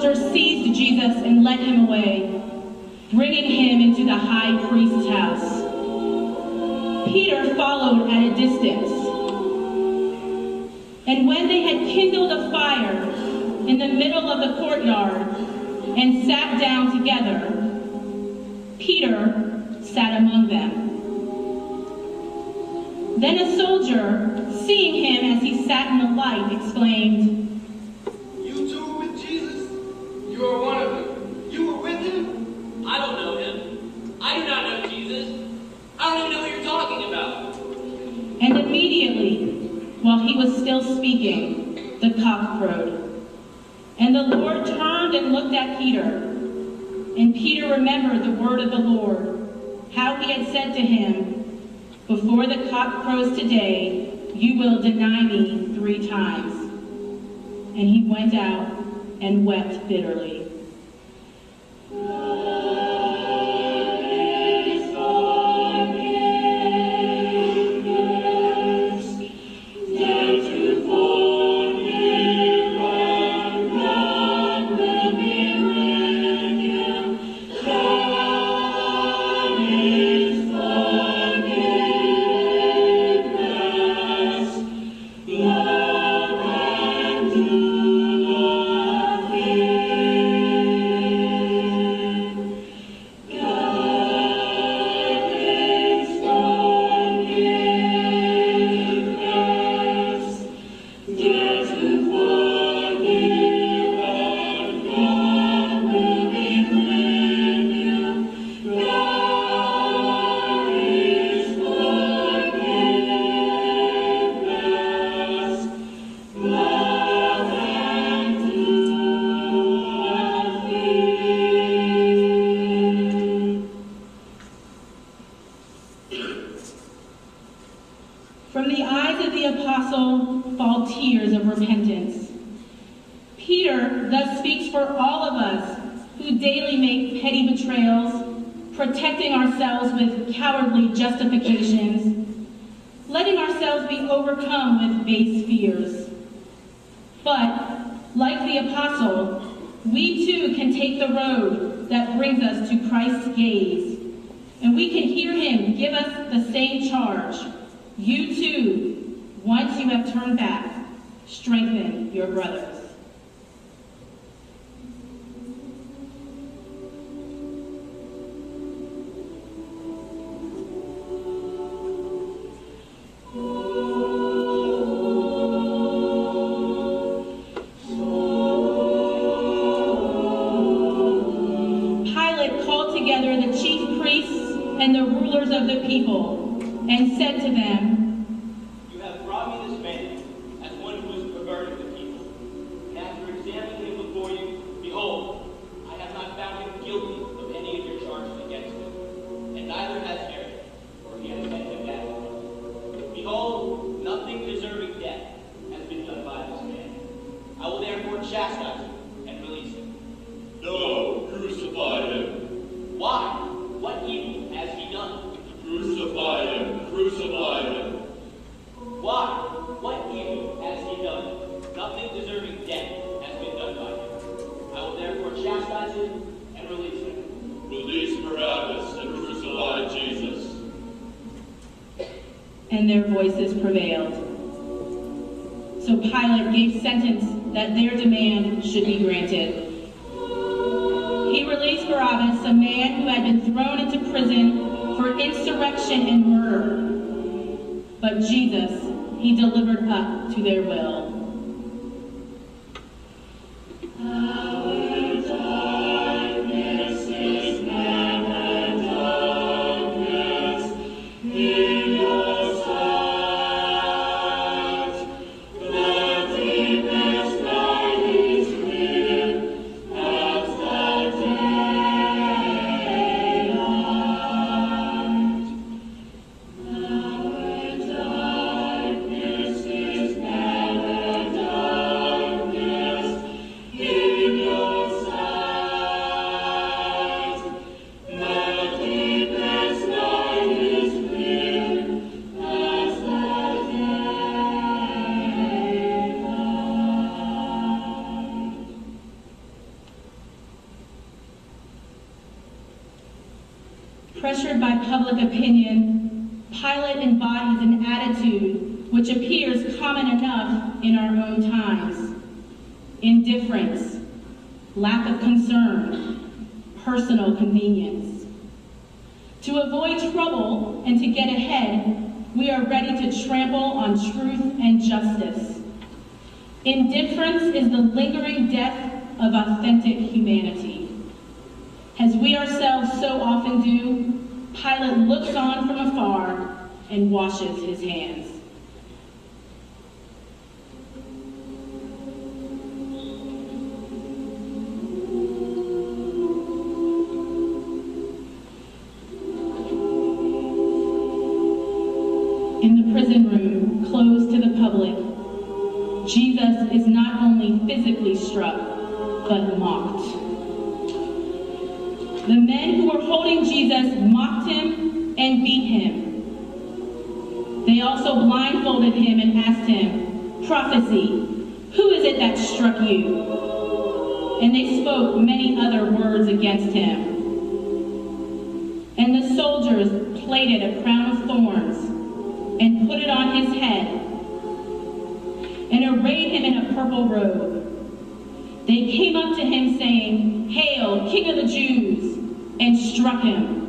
soldiers seized Jesus and led him away, bringing him into the high priest's house. Peter followed at a distance. And when they had kindled a fire in the middle of the courtyard and sat down together, Peter sat among them. Then a soldier, seeing him as he sat in the light, exclaimed, "You too were with Jesus? You are one of them. You were with him?" "I don't know him. I do not know Jesus. I don't even know what you're talking about." And immediately, while he was still speaking, the cock crowed. And the Lord turned and looked at Peter. And Peter remembered the word of the Lord, how he had said to him, "Before the cock crows today, you will deny me 3 times." And he went out and wept bitterly. From the eyes of the apostle fall tears of repentance. Peter thus speaks for all of us who daily make petty betrayals, protecting ourselves with cowardly justifications, letting ourselves be overcome with base fears. But, like the apostle, we too can take the road that brings us to Christ's gaze, and we can hear him give us the same charge. You too, once you have turned back, strengthen your brothers. Pilate called together the chief priests and the rulers of the people, and said to them, "You have brought me this man as one who is perverting the people. And after examining him before you, behold, I have not found him guilty of any of your charges against him. And neither has Herod, for he has sent him back. Behold, nothing deserving death has been done by this man. I will therefore chastise him and release him." No, crucify him. "Why? What evil has he done?" Crucify him, crucify him. "Why? What evil has he done? Nothing deserving death has been done by him. I will therefore chastise him and release him." Release Barabbas and crucify Jesus. And their voices prevailed. So Pilate gave sentence that their demand should be granted. He released Barabbas, a man who had been thrown into prison for insurrection and murder. But Jesus he delivered up to their will. Pressured by public opinion, Pilate embodies an attitude which appears common enough in our own times: indifference, lack of concern, personal convenience. To avoid trouble and to get ahead, we are ready to trample on truth and justice. Indifference is the lingering death of authentic humanity. As we ourselves so often do, Pilate looks on from afar and washes his hands. In the prison room, closed to the public, Jesus is not only physically struck, but mocked. The men who were holding Jesus mocked him and beat him. They also blindfolded him and asked him, "Prophecy, who is it that struck you?" And they spoke many other words against him. And the soldiers plaited a crown of thorns and put it on his head, and arrayed him in a purple robe. They came up to him saying, "Hail, King of the Jews," and struck him.